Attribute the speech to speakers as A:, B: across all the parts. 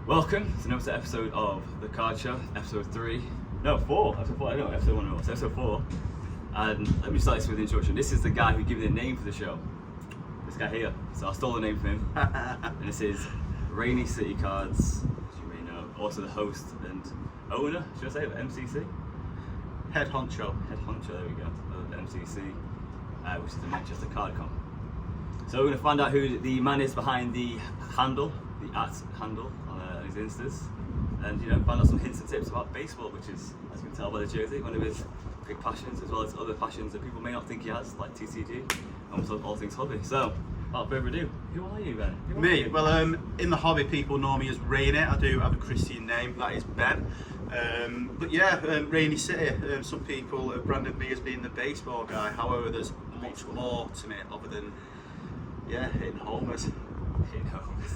A: Welcome to another episode of The Card Show, episode 3. No, 4. Episode 4, I don't know, episode 1 or it's episode 4. And let me start this with an introduction. This is the guy who gave me the name for the show. This guy here. So I stole the name from him. And this is Rainy City Cards, as you may know. Also the host and owner, should I say, of MCC?
B: Head honcho.
A: Head honcho, there we go, of MCC, which is the Manchester Card Con. So we're going to find out who the man is behind the handle, the @ handle on his Instas, and find out some hints and tips about baseball, which is, as you can tell by the jersey, one of his big passions, as well as other passions that people may not think he has, like TCG, and also all things hobby. So, without further ado, who are you, Ben?
B: Me? Well, in the hobby, people know me as Rainy. I do have a Christian name, that is Ben. But yeah, Rainy City. Some people have branded me as being the baseball guy. However, there's much more to me other than hitting homers.
A: Hitting homers.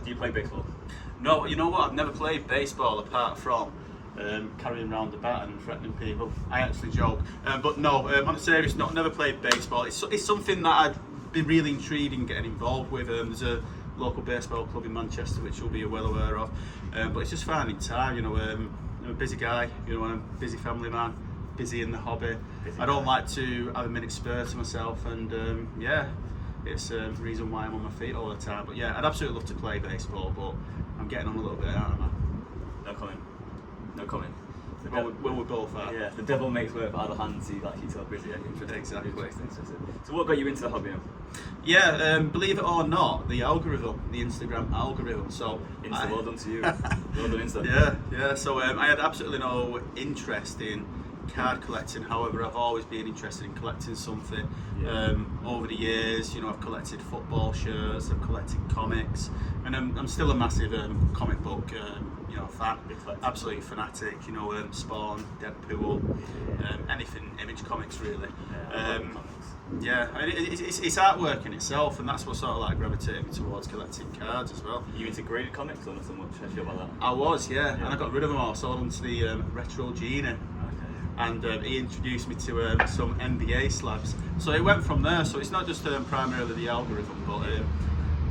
A: Do you play baseball?
B: No, you know what? I've never played baseball apart from carrying around the bat and threatening people. I actually joke, but no. On a serious note, never played baseball. It's something that I'd be really intrigued in getting involved with. There's a local baseball club in Manchester, which you'll be well aware of. But it's just finding time. I'm a busy guy. I'm a busy family man. Busy in the hobby. I don't like to have a minute spare to myself, and it's the reason why I'm on my feet all the time. But yeah, I'd absolutely love to play baseball, but I'm getting on a little bit, aren't I?
A: No comment. No comment.
B: Well, we both are.
A: Yeah, the devil makes work idle hands. He's actually so busy.
B: Exactly.
A: Interesting. So what got you into the hobby now?
B: Yeah, believe it or not, the Instagram algorithm. So
A: well done to you. Well done, Insta.
B: Yeah. So I had absolutely no interest in card collecting. However, I've always been interested in collecting something. Over the years, I've collected football shirts, I've collected comics, and I'm still a massive comic book fan. Absolutely fanatic. Spawn, Deadpool, anything Image Comics really. It's artwork in itself, and that's what sort of like gravitated me towards collecting cards as well.
A: You into graded comics or not so much? How do you feel about that?
B: I was, and I got rid of them all. Sold them to the Retro Genie. And he introduced me to some NBA slabs. So it went from there. So it's not just primarily the algorithm, but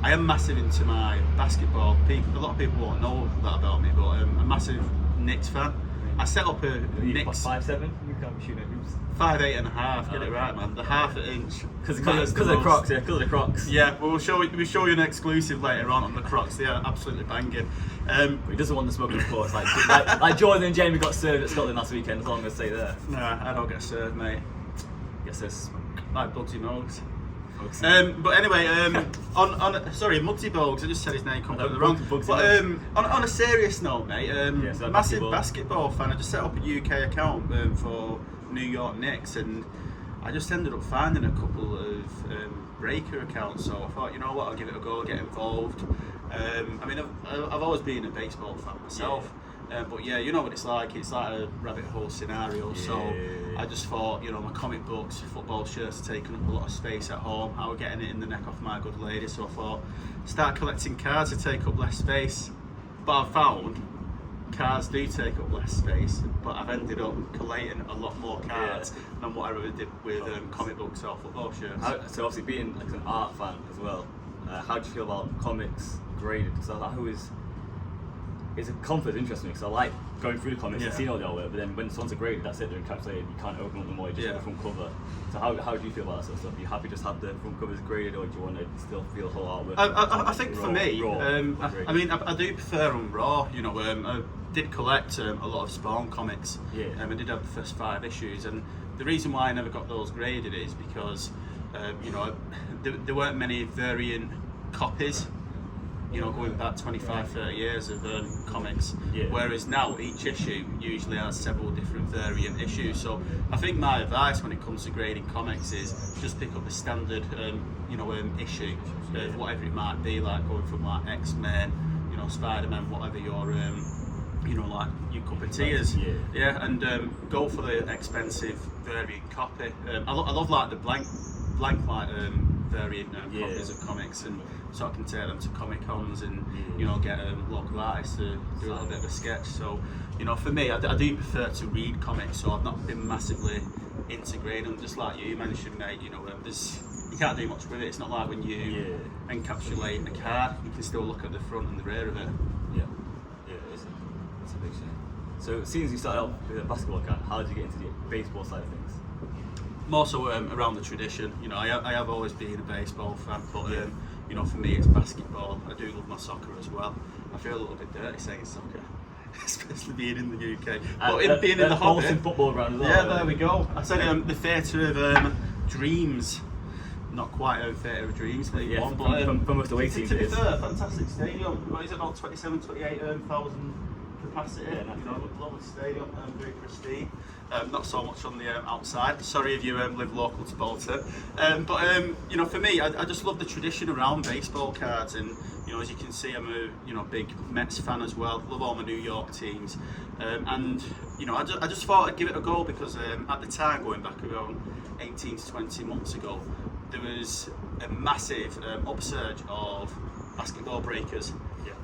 B: I am massive into my basketball. A lot of people won't know that about me, but I'm a massive Knicks fan. I set up a Knicks
A: 5'7". You can't be shooting at hoops.
B: 5'8.5". Get it right, man. The half an inch.
A: Because of the Crocs. Yeah, because of the Crocs.
B: Yeah, we'll show you an exclusive later on the Crocs. They are absolutely banging.
A: But he doesn't want the smoking reports. Like Jordan and Jamie got served at Scotland last weekend. That's all I'm going to say there.
B: Nah, I don't get served, mate.
A: Guess there's
B: like Bugsy Mogs. But anyway, on Muggsy Bogues, I just said his name completely wrong. But on a serious note, mate, massive basketball fan. I just set up a UK account for New York Knicks, and I just ended up finding a couple of breaker accounts. So I thought, you know what, I'll give it a go, get involved. I've always been a baseball fan myself. But yeah, you know what it's like a rabbit hole scenario. So I just thought, my comic books, football shirts are taking up a lot of space at home. I was getting it in the neck off my good lady, so I thought, start collecting cards to take up less space. But I've found cards do take up less space, but I've ended up collating a lot more cards than what I ever did with comic books or football shirts.
A: So obviously being like an art fan as well, how do you feel about comics graded? Because it's a concept interesting because I like going through the comics and seeing all the artwork, but then when someone's are graded, that's it, they're encapsulated, you can't open up them more, you just have the front cover. So how do you feel about that sort of stuff? Are you happy just have the front covers graded, or do you want to still feel the whole artwork?
B: I think for me, I do prefer them raw. I did collect a lot of Spawn comics. I did have the first 5 issues, and the reason why I never got those graded is because there weren't many variant copies. Going back 25, 30 years of comics. Whereas now each issue usually has several different variant issues. So I think my advice when it comes to grading comics is just pick up the standard, issue of whatever it might be, like going from like X-Men, Spider-Man, whatever your like your cup of tea is. And go for the expensive variant copy. I love like the blank like variant copies of comics, and so I can take them to Comic Cons and get local artists to do a little bit of a sketch. So for me, I do prefer to read comics, so I've not been massively integrated. And just like you mentioned, mate, you can't do much with it. It's not like when you encapsulate a card, you can still look at the front and the rear of it.
A: Yeah, it's a big shame. So, seeing as you started off with a basketball card, how did you get into the baseball side of things?
B: More so around the tradition. You know, I have always been a baseball fan, but you know, for me it's basketball. I do love my soccer as well. I feel a little bit dirty saying soccer, especially being in the UK. But being in the hobby,
A: football ground as well.
B: Yeah, there we go. I said the Theatre of Dreams. Not quite a Theatre of Dreams, League One, but
A: from most away teams
B: to be fair, fantastic stadium. What is it, about 28,000 capacity? Yeah, you know, lovely stadium, very pristine. Not so much on the outside. Sorry if you live local to Bolton. But you know, for me, I just love the tradition around baseball cards, and you know, as you can see, I'm a big Mets fan as well. Love all my New York teams, and you know, I just thought I'd give it a go because at the time, going back around 18 to 20 months ago, there was a massive upsurge of basketball breakers,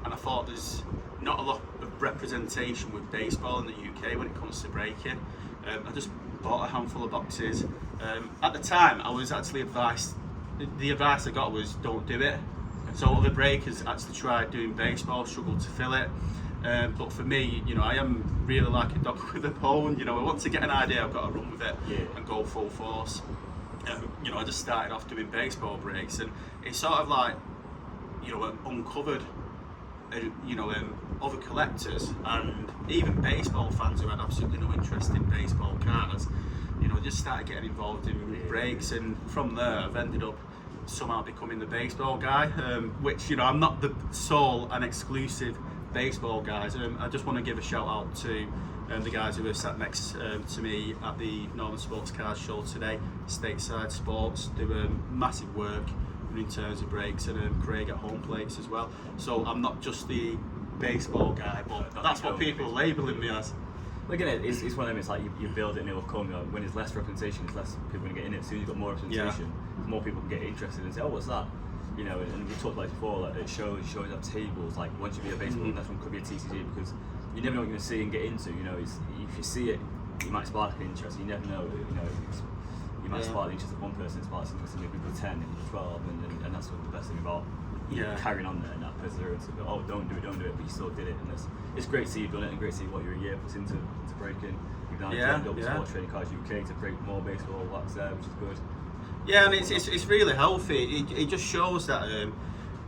B: and I thought there's not a lot of representation with baseball in the UK when it comes to breaking. I just bought a handful of boxes. At the time, I was actually advised, the advice I got was don't do it. So other breakers actually tried doing baseball, struggled to fill it. But for me, you know, I am really like a dog with a bone. You know, I want to get an idea, I've got to run with it and go full force. You know, I just started off doing baseball breaks, and it's sort of like, you know, uncovered you know, other collectors and even baseball fans who had absolutely no interest in baseball cards, you know, just started getting involved in breaks, and from there I've ended up somehow becoming the baseball guy, which, you know, I'm not the sole and exclusive baseball guys. I just want to give a shout out to the guys who are sat next to me at the Northern Sports Card Show today. Stateside Sports do massive work in terms of breaks, and Craig at Home Plates as well. So I'm not just the baseball guy, but that's what people are labelling me as.
A: Look at it, it's one of them, it's like you build it and it will come. You know, when there's less representation, it's less people going to get in it. As soon as you've got more representation, more people can get interested and say, oh, what's that? You know, and we talked about it before, like it shows up tables, like once you be a baseball, that's one could be a TCG, because you never know what you're going to see and get into. You know, if you see it, you might spark an interest. You never know. You know, you might spark the interest of one person, spark something people 10 and 12, and that's what the best thing about carrying on there and that perseverance. Of, oh, don't do it, but you still did it, and it's great to see you've done it, and great to see what your year puts into breaking. You've now joined up Sports Trading Cards UK to break more baseball wax there, which is good.
B: Yeah, and it's really healthy. It just shows that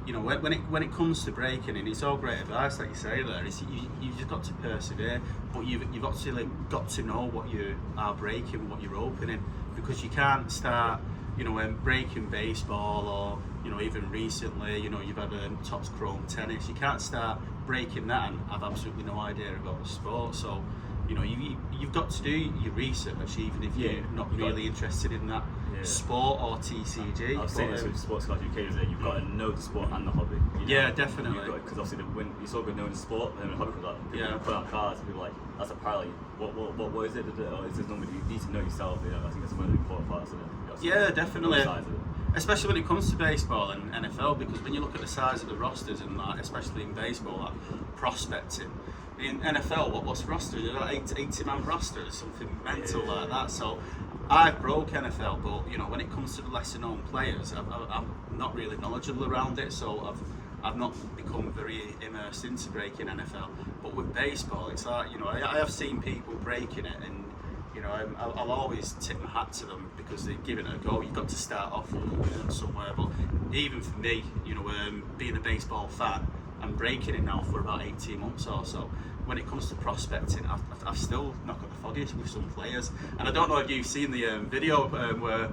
B: you know, when it comes to breaking, and it's all great advice like you say there, you've just got to persevere, but you've actually got to know what you are breaking, what you're opening, because you can't start, you know, breaking baseball, or you know, even recently, you know, you've had Topps Chrome tennis. You can't start breaking that and have absolutely no idea about the sport. So, you know, you've got to do your research, even if you're not really interested in that sport or TCG.
A: I was saying this with Sports Cards UK, is that you've got to know the sport and the hobby. You know?
B: Yeah, definitely.
A: Because obviously, when you're so good knowing the sport, and then the hobby comes out, people put out cards, and people are like, that's a parallel. What is it? Or is this number? You need to know yourself. You know, I think that's one of the important parts of it.
B: Yeah, definitely. Especially when it comes to baseball and NFL, because when you look at the size of the rosters, and like, especially in baseball, like prospecting. In NFL, what's roster? They're like 80-man rosters, something mental like that. So I broke NFL, but you know, when it comes to the lesser known players, I'm not really knowledgeable around it, so I've not become very immersed into breaking NFL. But with baseball, it's like, you know, I have seen people breaking it, and you know, I'll always tip my hat to them because they've given it a go. You've got to start off somewhere. But even for me, you know, being a baseball fan, I'm breaking it now for about 18 months or so. When it comes to prospecting, I've still not got the foggiest with some players. And I don't know if you've seen the video where,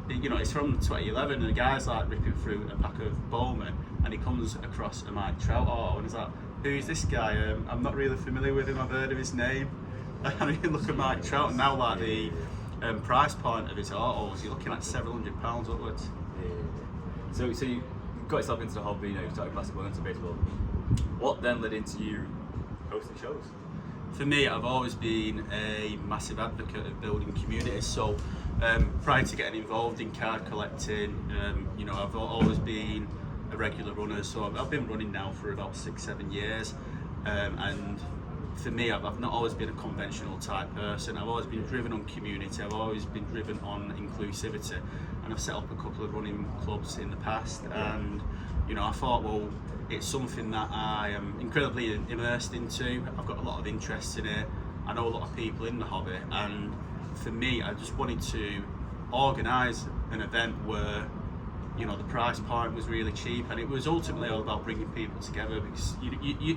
B: you know, it's from 2011, and the guy's like ripping through a pack of Bowman, and he comes across a Mike Trout auto, and he's like, who's this guy? I'm not really familiar with him, I've heard of his name. And you look at Mike Trout, and now like the price point of his autos, you're looking at several £100 upwards.
A: So you got yourself into the hobby, you know, you started basketball, into baseball. What then led into you hosting shows?
B: For me, I've always been a massive advocate of building communities. So prior to getting involved in card collecting, you know, I've always been a regular runner. So I've been running now for about 6-7 years, and for me, I've not always been a conventional type person. I've always been driven on community. I've always been driven on inclusivity. and I've set up a couple of running clubs in the past, and you know, I thought, well, it's something that I am incredibly immersed into. I've got a lot of interest in it. I know a lot of people in the hobby, and for me, I just wanted to organise an event where, you know, the price point was really cheap, and it was ultimately all about bringing people together, because I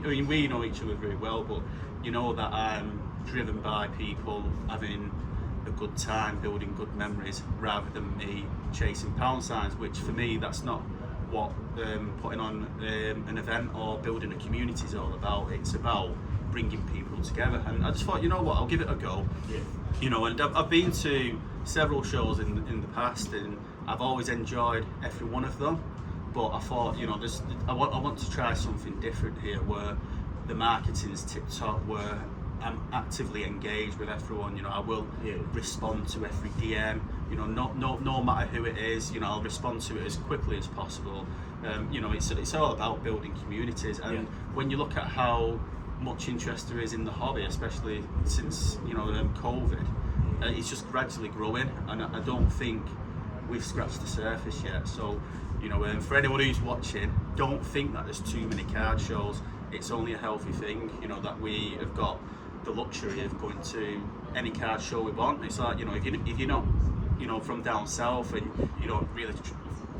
B: mean, we know each other very well, but you know that I'm driven by people having a good time, building good memories, rather than me chasing pound signs, which for me, that's not what putting on an event or building a community is all about. It's about bringing people together, and I just thought, you know what, I'll give it a go. You know, and I've been to several shows in the past, and I've always enjoyed every one of them, but I thought, you know, I want to try something different here, where the marketing's tip top, where I'm actively engaged with everyone. You know, I will respond to every DM. You know, no matter who it is. You know, I'll respond to it as quickly as possible. You know, it's all about building communities, and when you look at how much interest there is in the hobby, especially since, you know, COVID, it's just gradually growing, and I don't think we've scratched the surface yet. So, you know, for anyone who's watching, don't think that there's too many card shows. It's only a healthy thing, you know, that we have got the luxury of going to any card show we want. It's like, you know, if you're not, you know, from down south, and you don't really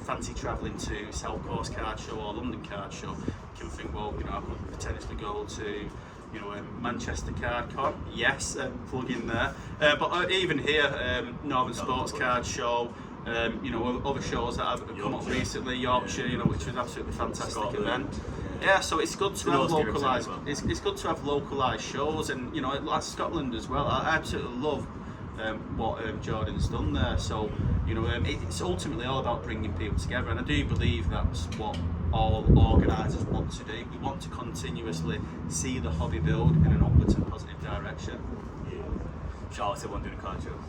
B: fancy travelling to South Coast Card Show or London Card Show, you can think, well, you know, I could potentially go to, you know, Manchester Card Con. Yes, plug in there. But even here, Northern Sports Card Show. You know, other shows that have come up recently, Yorkshire, you know, which was an absolutely fantastic event. Yeah, so it's good to have localised. It's good to have localised shows, and you know, like Scotland as well. I absolutely love what Jordan's done there. So, you know, it's ultimately all about bringing people together, and I do believe that's what all organisers want to do. We want to continuously see the hobby build in an upwards and positive direction.
A: Shout out to everyone doing a card show.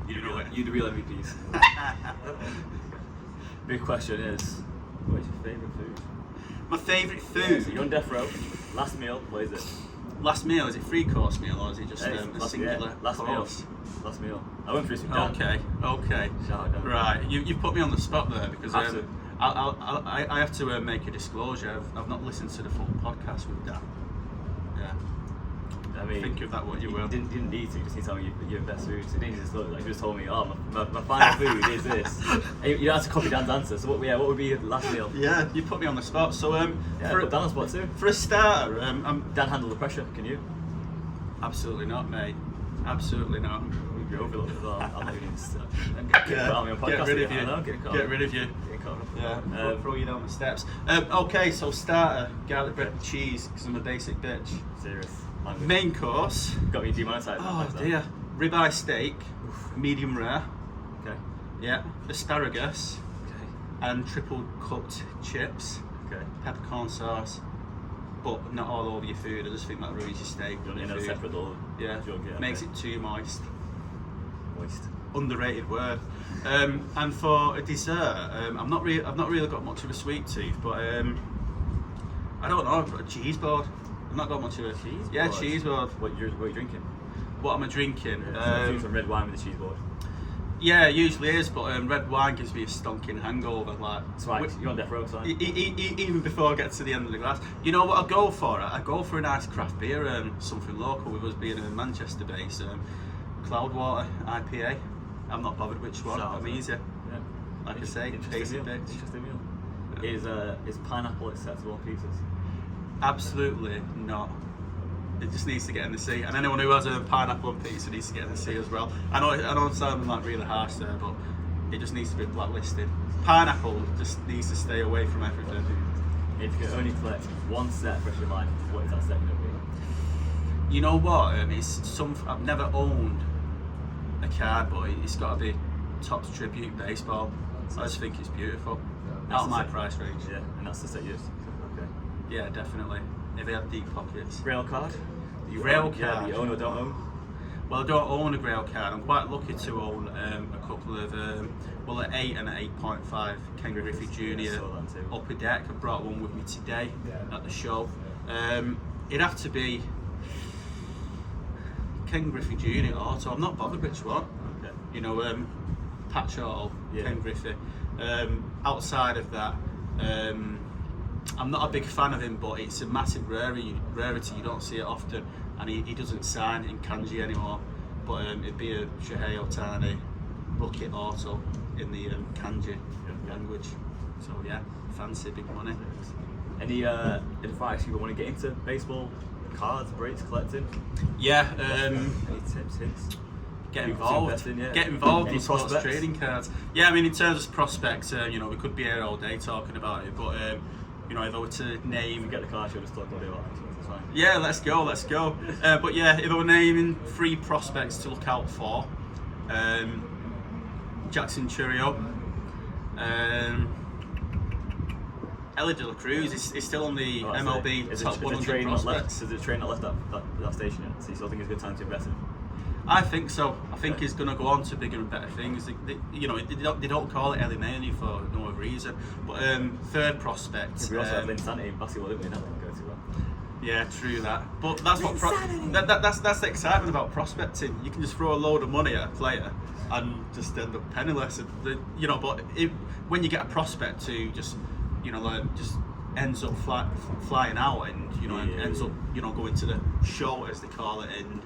A: You're the real MVPs. Big question is, what is your favourite food?
B: My favourite food?
A: Yeah, so you're on death row. Last meal, what is it?
B: Last meal, is it 3-course meal, or is it just a singular course?
A: Last meal. I went through some Dan.
B: Okay.
A: Shout out Dan.
B: Right, you've put me on the spot there, because I have to make a disclosure. I've not listened to the full podcast with Dan. Yeah.
A: I mean,
B: think of that what you will.
A: You didn't need to. You just need to tell me your best food. So you didn't just look like you just told me, oh, my final food is this. You don't have to copy Dan's answer. So what would be your last meal?
B: Yeah, you put me on the spot. So
A: put Dan on the spot too.
B: For a starter,
A: Dan handle the pressure. Can you?
B: Absolutely not, mate. Absolutely not.
A: You're overlooked as well. I'm not even.
B: Get rid of you. Yeah, throw you down the steps. Okay, so starter, garlic bread and cheese, because I'm a basic bitch.
A: Serious.
B: Main course.
A: Got me demonetised.
B: Oh dear. Ribeye steak, medium rare.
A: Okay.
B: Yeah. Asparagus.
A: Okay.
B: And triple cooked chips.
A: Okay.
B: Peppercorn sauce. But not all over your food. I just think that ruins your steak.
A: You don't need separate little jug,
B: Makes it too moist.
A: Moist.
B: Underrated word. And for a dessert, I've not really got much of a sweet tooth, but I don't know. A cheese board. I've not got much of a
A: cheese board.
B: Yeah, cheese board.
A: What are you drinking?
B: What am I drinking?
A: Some red wine with a cheese board.
B: Yeah, it usually is, but red wine gives me a stonking hangover. Like,
A: that's right. You're on death row, so
B: even before I get to the end of the glass. You know what I go for? I go for a nice craft beer, something local. With us being a Manchester base, Cloudwater IPA. I'm not bothered which one. I'm easy. Yeah. Like I say, basic bitch.
A: Interesting meal. Is pineapple acceptable on pizzas?
B: Absolutely not. It just needs to get in the sea, and anyone who has a pineapple on pizza needs to get in the sea as well. I know I'm sounding like really harsh there, but it just needs to be blacklisted. Pineapple just needs to stay away from everything.
A: If you could only collect one set for your life, what is that set going to be?
B: You know what? I've never owned a card, but it's got to be Topps Tribute Baseball. I just think it's beautiful. Out of my price range.
A: Yeah, and that's the set you use. Okay.
B: Yeah, definitely. If they have deep pockets.
A: Grail card?
B: Grail card?
A: Yeah, you own or don't own?
B: Well, I don't own a Grail card. I'm quite lucky to own a couple of, an 8 and an 8.5 Ken Griffey Jr. Upper Deck. I brought one with me today at the show. It'd have to be Ken Griffey Jr. Auto. I'm not bothered which one.
A: Okay.
B: You know, Patch Auto, Ken Griffey. Outside of that, I'm not a big fan of him, but it's a massive rarity. You don't see it often, and he doesn't sign in kanji anymore. But it'd be a Shohei Ohtani rookie auto in the kanji language. So yeah, fancy, big money.
A: Any advice you want to get into baseball, cards, breaks, collecting?
B: Yeah.
A: Any tips, hints?
B: Get involved. Get involved in sports trading cards. Yeah, I mean, in terms of prospects, we could be here all day talking about it, but if I were to name,
A: get the card show, just talk about it. It's fine.
B: Yeah, let's go. But yeah, if I were naming 3 prospects to look out for, Jackson Chourio, Elly De La Cruz is still on the MLB top 100 prospects.
A: Has the train not left that station yet? So you still think it's a good time to invest in?
B: I think so. I think he's going to go on to bigger and better things. They don't call it Elly Maney for no other reason. But third prospect.
A: We also have Linsanity in basketball, didn't we? That didn't go too well.
B: Yeah, true that. But that's that's the excitement about prospecting. You can just throw a load of money at a player and just end up penniless. But when you get a prospect who just ends up flying out and ends up going to the show, as they call it, and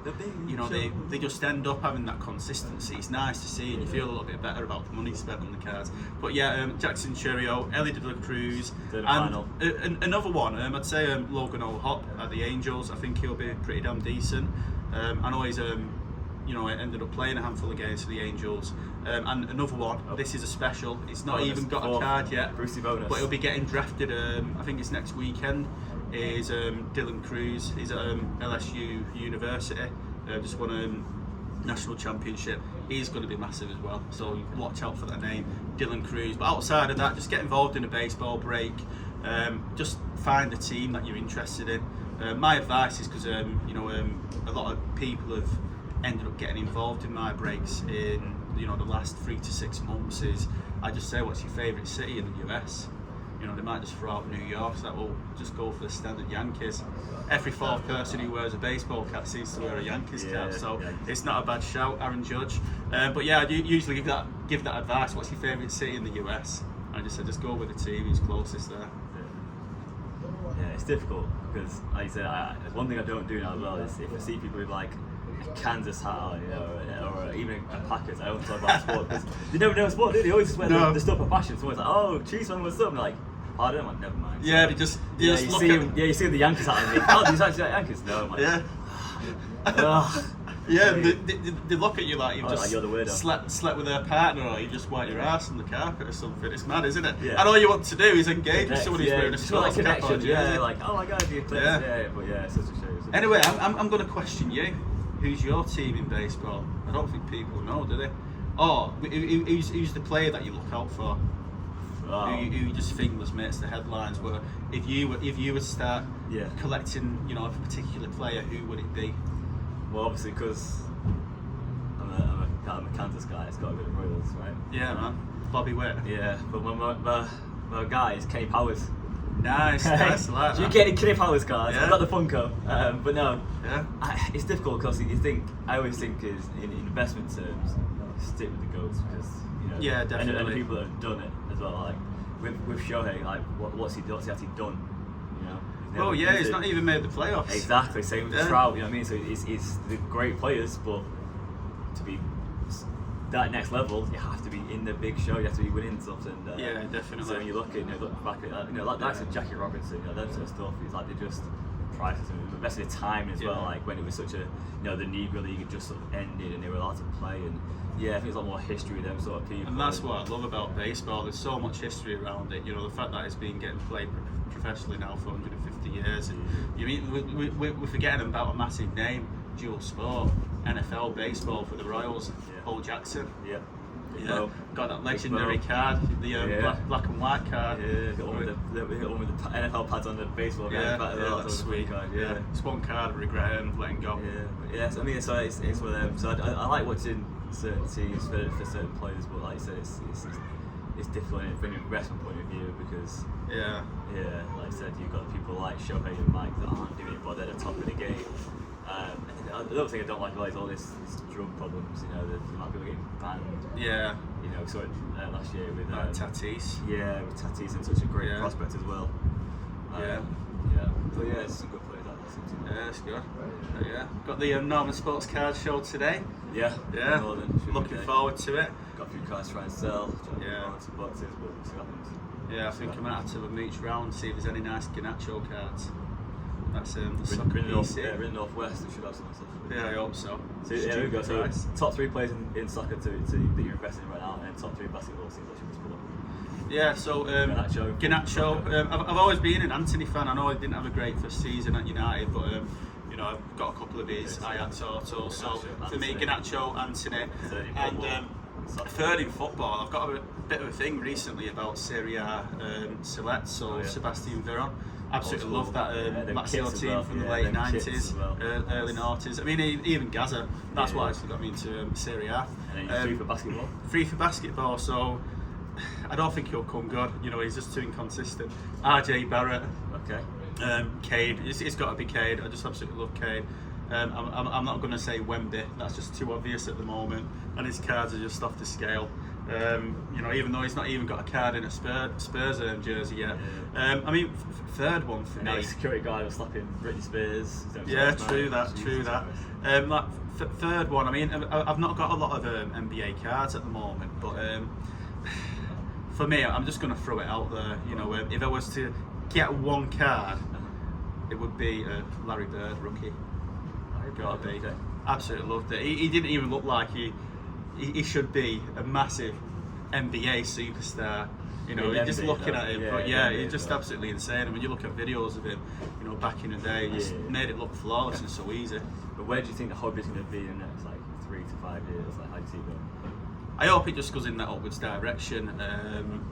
B: they just end up having that consistency. It's nice to see, and you feel a little bit better about the money spent on the cards. But yeah, Jackson Chourio, Elly De La Cruz, and another one, I'd say Logan O'Hoppe at the Angels. I think he'll be pretty damn decent. I know he's ended up playing a handful of games for the Angels. And another one, this is a special, it's not even got a card yet,
A: Brucey bonus.
B: But he'll be getting drafted, I think it's next weekend, is Dylan Cruz. He's at LSU University, just won a national championship. He's going to be massive as well, so watch out for that name, Dylan Cruz. But outside of that, just get involved in a baseball break, just find a team that you're interested in. My advice is, because a lot of people have ended up getting involved in my breaks in the last 3 to 6 months, is I just say, what's your favourite city in the US? They might just throw out New York, so that will just go for the standard Yankees. Every 4th person who wears a baseball cap seems to wear a Yankees cap, so it's not a bad shout, Aaron Judge. But yeah, I usually give that advice. What's your favourite city in the US? And I just said, just go with the team who's closest there.
A: Yeah, it's difficult because, like I said, one thing I don't do now as well is if I see people with like a Kansas hat on, or even a Packers, I don't talk about sport because they never know sport, do they? They always just wear the stuff of passion. Someone's like, "Oh, Chiefs fan, what's up?" And they're like, "Pardon?" I'm like, "Never mind." So,
B: yeah, they just
A: you see the Yankees hat on me. Oh, these actually like Yankees? No, I'm like,
B: yeah, they look at you like you've just
A: you're the weirdo.
B: slept with their partner, or you just wiped your ass on the carpet or something. It's mad, isn't it?
A: Yeah.
B: And all you want to do is engage with someone who's wearing a sports cap on.
A: Yeah, like, oh my god, the Eclipse. Yeah, but yeah, it's such a shame.
B: Anyway, I'm going to question you. Who's your team in baseball? I don't think people know, do they? Or who's the player that you look out for? Who you just think was makes the headlines? Where if you were to start collecting, a particular player, who would it be?
A: Well, obviously, because I'm a Kansas guy, it's got to be the Royals, right?
B: Yeah, man. Bobby Witt.
A: Yeah, but my guy is Kenny Powers.
B: Nice.
A: Do you get any Kenny Powers cards?
B: Yeah.
A: I've got the Funko, but no.
B: Yeah.
A: It's difficult because I always think is in investment terms, stick with the GOATs because
B: Yeah, definitely.
A: And people that have done it as well, like with Shohei, like what's he actually done?
B: Oh yeah, he's not even made the playoffs.
A: Exactly, same with Trout. You know what I mean? So it's the great players, but to be that next level, you have to be in the big show. You have to be winning something.
B: Yeah, definitely.
A: So when you look back at like Jackie Robinson, that sort of stuff. It's like they just priceless. The best of the time as well. Like when it was such a the Negro League had just sort of ended and they were allowed to play. And yeah, I think there's a lot more history with them sort of people.
B: And that's what I love about baseball. There's so much history around it. The fact that it's been getting played professionally now for 150 years. And we're forgetting about a massive name, dual sport, NFL baseball for the Royals. Bo Jackson.
A: Yeah.
B: Got that legendary card, the black and white card.
A: Yeah, got one with the NFL pads on the baseball.
B: That's sweet.
A: Card,
B: It's one card I regret letting go.
A: I mean, so it's one of them. So I like watching certain teams for certain players, but like I said, it's difficult from an investment point of view because like I said, you've got people like Shohei and Mike that aren't doing it, but they're at the top of the game. The other thing I don't like about is all this drug problems. You know, the amount of people getting banned.
B: Yeah.
A: You know, we saw it last year with
B: Tatis.
A: Yeah, with Tatis and such a great prospect as well.
B: Yeah.
A: But yeah, it's some good players like that.
B: Yeah, it's good. Yeah. Got the Northern Sports Card Show today.
A: Yeah.
B: Looking forward to it.
A: Got a few cards to try and sell.
B: Some
A: boxes, but we'll see what happens.
B: Yeah, I think I might have to have a mooch round, see if there's any nice Garnacho cards. That's
A: Written Northwest, we should have some stuff.
B: Yeah, I hope so.
A: So there we go. So top 3 players in soccer that you're investing in right now, and top 3 basketball teams that should just pull up.
B: Yeah, so Garnacho. I've always been an Anthony fan. I know he didn't have a great first season at United, but you know, I've got a couple of his Ajax autos. So for me, Garnacho, Anthony, and third in football. I've got a bit of a thing recently about Serie A select. So Sebastian Veron. Absolutely love that Lazio team from the late 90s, early 90s. I mean, even Gaza. That's what actually got me into Serie A.
A: And then free for basketball.
B: Free for basketball. So I don't think he'll come good. You know, he's just too inconsistent. RJ Barrett.
A: Okay.
B: Cade. It's got to be Cade. I just absolutely love Cade. I'm not going to say Wemby. That's just too obvious at the moment, and his cards are just off the scale. You know, even though he's not even got a card in a Spurs jersey yet. I mean, third one for me.
A: Security guard was slapping Britney Spears.
B: Yeah, true that. Like third one. I mean, I've not got a lot of NBA cards at the moment, but for me, I'm just going to throw it out there. You know, if I was to get one card, it would be Larry Bird, rookie. Gotta be.
A: Okay.
B: Absolutely loved it. He didn't even look like he should be a massive NBA superstar. You know, just looking at him, he's just absolutely insane. And when you look at videos of him, you know, back in the day, he just made it look flawless and so easy.
A: But where do you think the hobby's going to be in the next 3 to 5 years? Like, how do you see it going?
B: I hope it just goes in that upwards direction.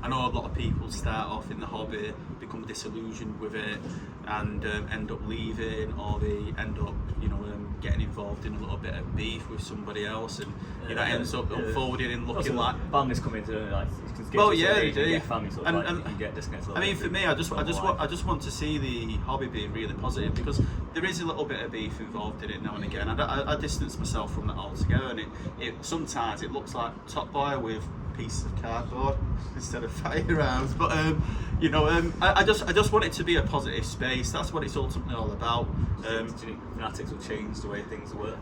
B: I know a lot of people start off in the hobby, become disillusioned with it, and end up leaving, or they end up, you know, getting involved in a little bit of beef with somebody else, and you know, ends up unfolding and looking like
A: families come into like.
B: They do.
A: You get families sort of and you can get disconnected.
B: I mean, for me, I just want to see the hobby being really positive, because there is a little bit of beef involved in it now and again. I distance myself from that altogether, and it sometimes it looks like Top Boy with pieces of cardboard instead of firearms. But you know, I just want it to be a positive space. That's what it's ultimately all about.
A: Do you think Fanatics will change the way things work?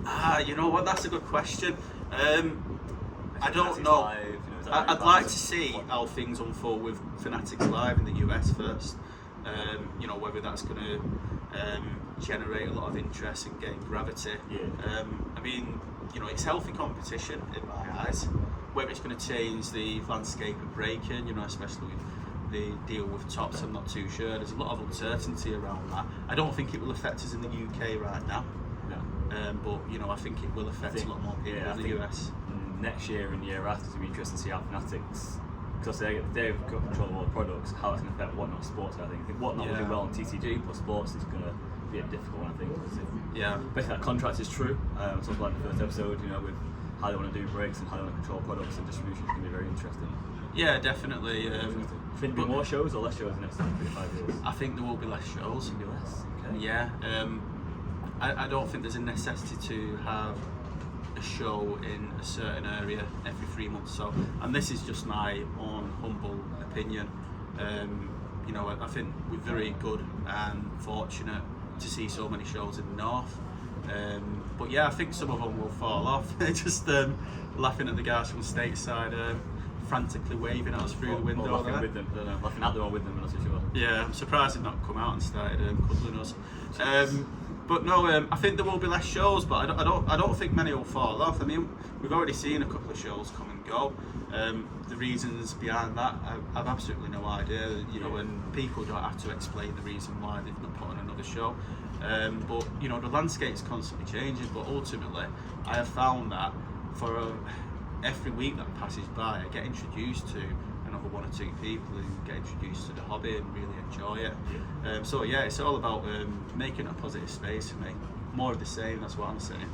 B: You know what? That's a good question. I don't know. I'd like to see how things unfold with Fanatics Live in the US first. You know, whether that's going to generate a lot of interest and gain gravity. I mean, you know, it's healthy competition in my eyes. Whether it's going to change the landscape of breaking, you know, especially with the deal with Tops, I'm not too sure. There's a lot of uncertainty around that. I don't think it will affect us in the UK right now. No. But you know, I think it will affect a lot more people in the US.
A: Next year and year after, it's going to be interesting to see how Fanatics, because they've got control of all the products, how it's going to affect Whatnot Sports. I think Whatnot will do well on TCG, but Sports is going to be a difficult one, I think. Basically, that contract is true. Talking about in the first episode, you know, with how they want to do breaks and how they want to control products and distribution, is going to be very interesting.
B: Yeah, definitely.
A: Do you think there'll be more shows or less shows in the next 3 to 5 years?
B: I think there will be less shows.
A: There'll be less. Okay.
B: Yeah. I don't think there's a necessity to have a show in a certain area every 3 months. So, and this is just my own humble opinion. You know, I think we're very good and fortunate to see so many shows in the north. But yeah, I think some of them will fall off. They're just laughing at the guys from stateside, frantically waving at us through the window.
A: Laughing with them, laughing at them or with them, I'm not so sure.
B: Yeah, I'm surprised they've not come out and started cuddling us. But no, I think there will be less shows, but I don't think many will fall off. I mean, we've already seen a couple of shows come and go. The reasons behind that, I've absolutely no idea. You know, and people don't have to explain the reason why they've not put on another show. But you know, the landscape's constantly changing. But ultimately, I have found that for every week that passes by, I get introduced to another 1 or 2 people who get introduced to the hobby and really enjoy it. So yeah, it's all about making a positive space for me. More of the same, that's what I'm saying.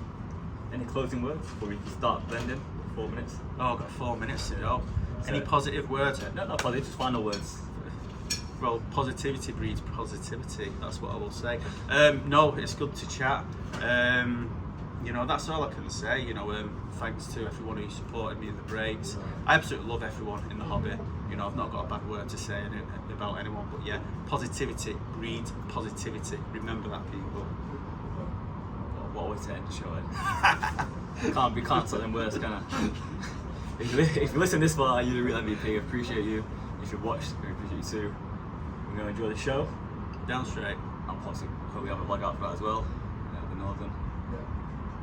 A: Any closing words before we start blending? 4 minutes.
B: Oh, I've got 4 minutes to go. Any positive words?
A: No, not positive, just final words.
B: Well, positivity breeds positivity. That's what I will say. No, it's good to chat. You know, that's all I can say. You know, thanks to everyone who supported me in the breaks. I absolutely love everyone in the hobby. You know, I've not got a bad word to say about anyone. But yeah, positivity breeds positivity. Remember that, people.
A: What a way to end the show. We can't tell them words, can I? If you listen this far, you're the real MVP. Appreciate you. If you watched, we appreciate you too. We're going to enjoy the show.
B: Down straight.
A: And possibly hope we have a vlog out for that as well. The Northern.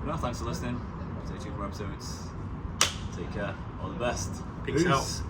A: But no, thanks for listening. Stay tuned for more episodes. Take care. All the best.
B: Peace out.